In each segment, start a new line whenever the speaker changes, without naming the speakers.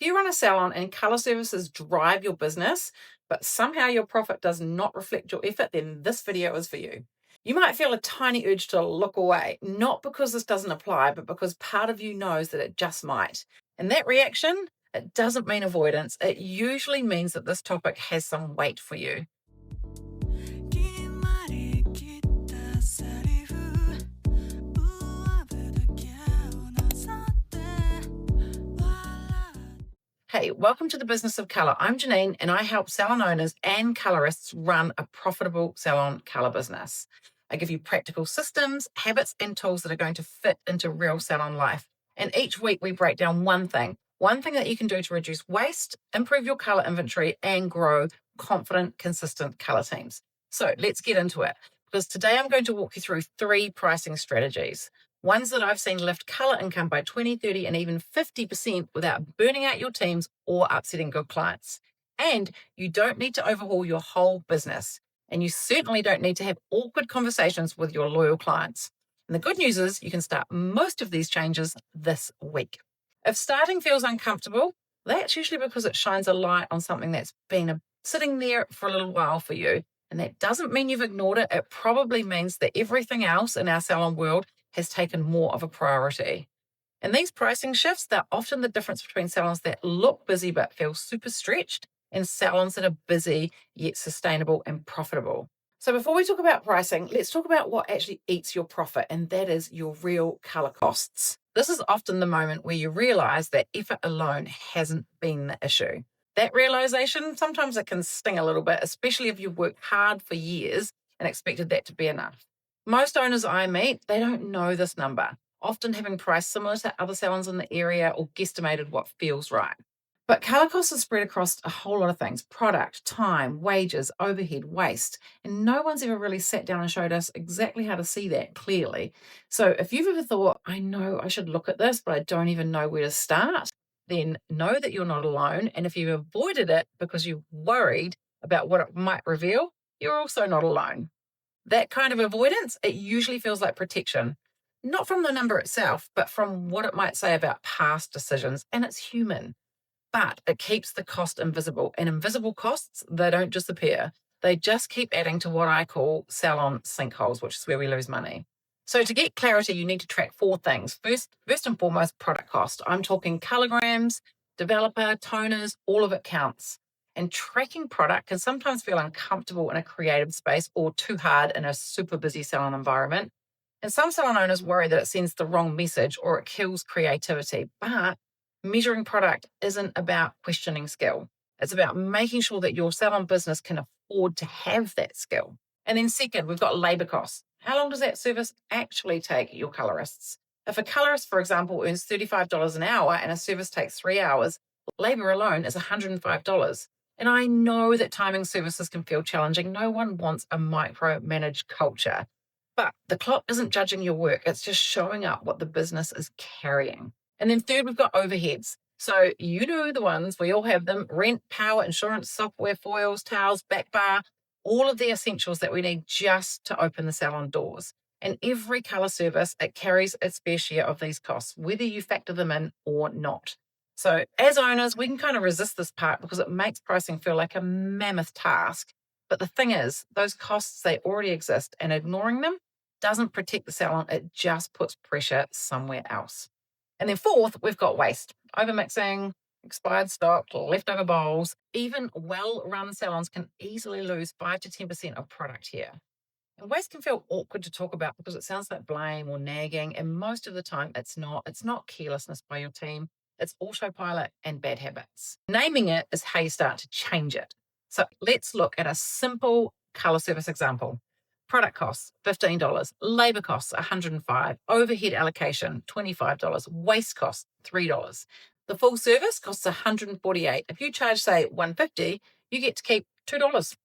you run a salon and color services drive your business, but somehow your profit does not reflect your effort, then this video is for you. You might feel a tiny urge to look away, not because this doesn't apply, but because part of you knows that it just might. And that reaction, it doesn't mean avoidance. It usually means that this topic has some weight for you. Hey, welcome to the Business of Colour. I'm Janine and I help salon owners and colorists run a profitable salon colour business. I give you practical systems, habits, and tools that are going to fit into real salon life. And each week we break down one thing that you can do to reduce waste, improve your colour inventory, and grow confident, consistent colour teams. So let's get into it, because today I'm going to walk you through 3 pricing strategies. Ones that I've seen lift colour income by 20, 30, and even 50% without burning out your teams or upsetting good clients. And you don't need to overhaul your whole business. And you certainly don't need to have awkward conversations with your loyal clients. And the good news is you can start most of these changes this week. If starting feels uncomfortable, that's usually because it shines a light on something that's been sitting there for a little while for you. And that doesn't mean you've ignored it. It probably means that everything else in our salon world has taken more of a priority. And these pricing shifts, they're often the difference between salons that look busy but feel super stretched and salons that are busy yet sustainable and profitable. So before we talk about pricing, let's talk about what actually eats your profit, and that is your real color costs. This is often the moment where you realize that effort alone hasn't been the issue. That realization, sometimes it can sting a little bit, especially if you've worked hard for years and expected that to be enough. Most owners I meet, they don't know this number, often having priced similar to other salons in the area or guesstimated what feels right. But color costs are spread across a whole lot of things: product, time, wages, overhead, waste. And no one's ever really sat down and showed us exactly how to see that clearly. So if you've ever thought, I know I should look at this, but I don't even know where to start, then know that you're not alone. And if you've avoided it because you're worried about what it might reveal, you're also not alone. That kind of avoidance, it usually feels like protection, not from the number itself, but from what it might say about past decisions. And it's human, but it keeps the cost invisible. And invisible costs, they don't disappear. They just keep adding to what I call salon sinkholes, which is where we lose money. So to get clarity, you need to track 4 things. First and foremost, product cost. I'm talking colorgrams, developer, toners, all of it counts. And tracking product can sometimes feel uncomfortable in a creative space or too hard in a super busy salon environment. And some salon owners worry that it sends the wrong message or it kills creativity. But measuring product isn't about questioning skill. It's about making sure that your salon business can afford to have that skill. And then second, we've got labor costs. How long does that service actually take your colorists? If a colorist, for example, earns $35 an hour and a service takes 3 hours, labor alone is $105. And I know that timing services can feel challenging. No one wants a micromanaged culture. But the clock isn't judging your work. It's just showing up what the business is carrying. And then third, we've got overheads. So you know the ones, we all have them: rent, power, insurance, software, foils, towels, back bar, all of the essentials that we need just to open the salon doors. And every color service, it carries its fair share of these costs, whether you factor them in or not. So as owners, we can kind of resist this part because it makes pricing feel like a mammoth task. But the thing is, those costs, they already exist, and ignoring them doesn't protect the salon. It just puts pressure somewhere else. And then fourth, we've got waste. Overmixing, expired stock, leftover bowls. Even well-run salons can easily lose 5 to 10% of product here. And waste can feel awkward to talk about because it sounds like blame or nagging, and most of the time it's not. It's not carelessness by your team. It's autopilot and bad habits. Naming it is how you start to change it. So let's look at a simple color service example. Product costs, $15. Labor costs, $105. Overhead allocation, $25. Waste costs, $3. The full service costs $148. If you charge, say, $150, you get to keep $2.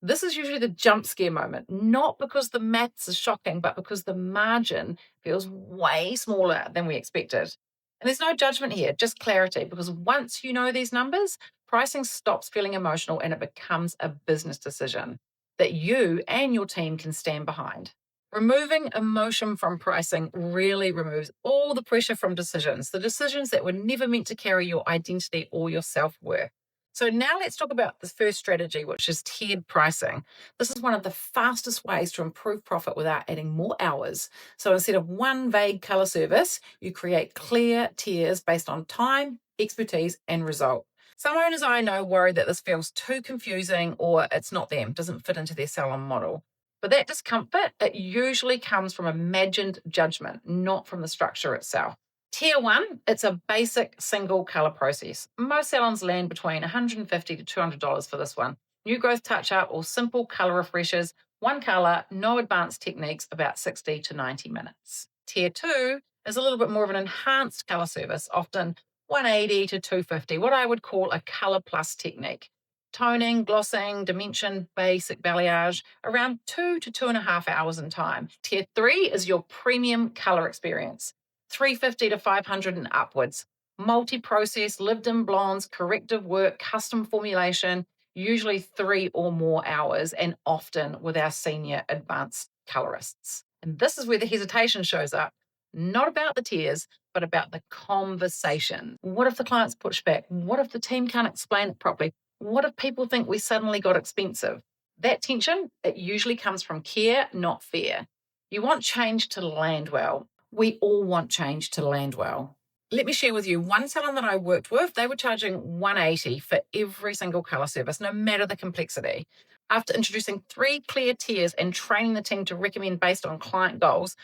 This is usually the jump scare moment, not because the maths is shocking, but because the margin feels way smaller than we expected. And there's no judgment here, just clarity, because once you know these numbers, pricing stops feeling emotional and it becomes a business decision that you and your team can stand behind. Removing emotion from pricing really removes all the pressure from decisions, the decisions that were never meant to carry your identity or your self-worth. So now let's talk about the first strategy, which is tiered pricing. This is one of the fastest ways to improve profit without adding more hours. So instead of one vague color service, you create clear tiers based on time, expertise, and result. Some owners I know worry that this feels too confusing or it's not them, doesn't fit into their salon model. But that discomfort, it usually comes from imagined judgment, not from the structure itself. Tier one, it's a basic single color process. Most salons land between $150 to $200 for this one. New growth touch up or simple color refreshes, one color, no advanced techniques, about 60 to 90 minutes. Tier two is a little bit more of an enhanced color service, often 180 to 250, what I would call a color plus technique. Toning, glossing, dimension, basic balayage, around 2 to 2.5 hours in time. Tier three is your premium color experience, 350 to 500 and upwards. Multi-process, lived-in blondes, corrective work, custom formulation, usually 3 or more hours, and often with our senior advanced colorists. And this is where the hesitation shows up. Not about the tiers, but about the conversation. What if the clients push back? What if the team can't explain it properly? What if people think we suddenly got expensive? That tension, it usually comes from care, not fear. You want change to land well. We all want change to land well. Let me share with you one salon that I worked with. They were charging $180 for every single color service, no matter the complexity. After introducing 3 clear tiers and training the team to recommend based on client goals,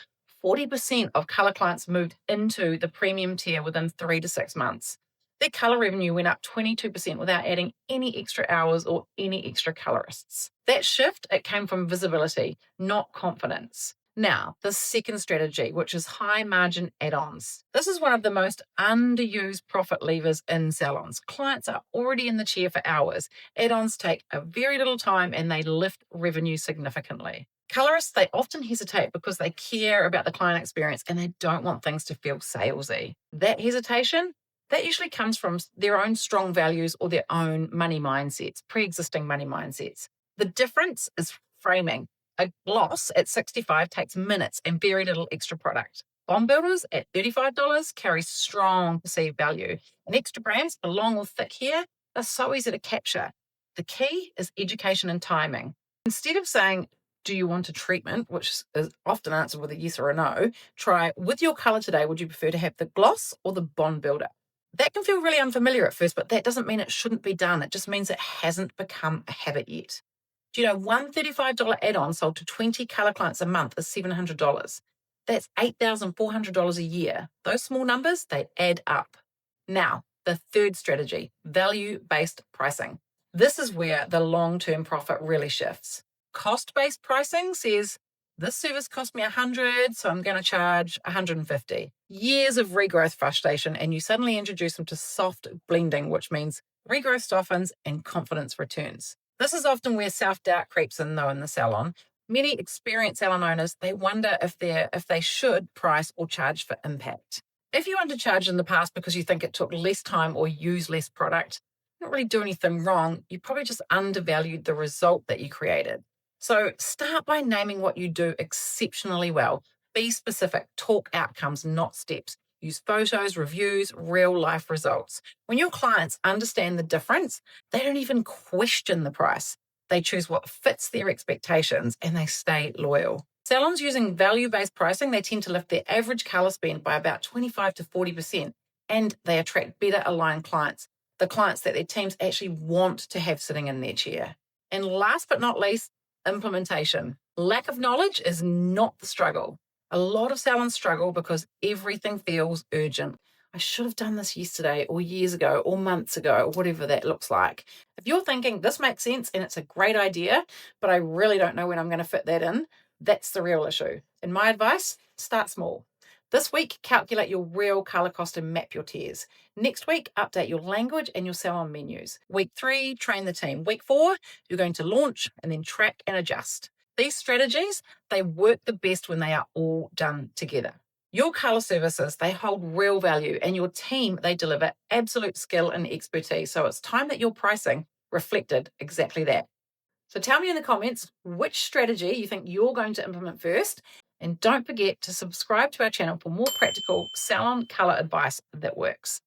40% of color clients moved into the premium tier within 3 to 6 months. Their color revenue went up 22% without adding any extra hours or any extra colorists. That shift, it came from visibility, not confidence. Now, the second strategy, which is high margin add-ons. This is one of the most underused profit levers in salons. Clients are already in the chair for hours. Add-ons take a very little time and they lift revenue significantly. Colorists, they often hesitate because they care about the client experience and they don't want things to feel salesy. That hesitation, that usually comes from their own strong values or their own money mindsets, pre-existing money mindsets. The difference is framing. A gloss at $65 takes minutes and very little extra product. Bond builders at $35 carry strong perceived value. And extra brands for long or thick hair are so easy to capture. The key is education and timing. Instead of saying, do you want a treatment, which is often answered with a yes or a no, try, with your color today, would you prefer to have the gloss or the bond builder? That can feel really unfamiliar at first, but that doesn't mean it shouldn't be done. It just means it hasn't become a habit yet. Do you know one $35 add-on sold to 20 color clients a month is $700? That's $8,400 a year. Those small numbers, they add up. Now, the third strategy, value-based pricing. This is where the long-term profit really shifts. Cost-based pricing says, this service cost me $100, so I'm going to charge $150. Years of regrowth frustration, and you suddenly introduce them to soft blending, which means regrowth softens and confidence returns. This is often where self-doubt creeps in, though, in the salon. Many experienced salon owners, they wonder if they should price or charge for impact. If you undercharged in the past because you think it took less time or used less product, you don't really do anything wrong. You probably just undervalued the result that you created. So start by naming what you do exceptionally well. Be specific. Talk outcomes, not steps. Use photos, reviews, real life results. When your clients understand the difference, they don't even question the price. They choose what fits their expectations and they stay loyal. Salons using value-based pricing, they tend to lift their average color spend by about 25 to 40%, and they attract better aligned clients, the clients that their teams actually want to have sitting in their chair. And last but not least, implementation. Lack of knowledge is not the struggle. A lot of salons struggle because everything feels urgent. I should have done this yesterday or years ago or months ago or whatever that looks like. If you're thinking this makes sense and it's a great idea, but I really don't know when I'm going to fit that in, that's the real issue. And my advice, start small. This week, calculate your real color cost and map your tiers. Next week, update your language and your salon menus. Week 3, train the team. Week 4, you're going to launch and then track and adjust. These strategies, they work the best when they are all done together. Your color services, they hold real value, and your team, they deliver absolute skill and expertise. So it's time that your pricing reflected exactly that. So tell me in the comments which strategy you think you're going to implement first. And don't forget to subscribe to our channel for more practical salon color advice that works.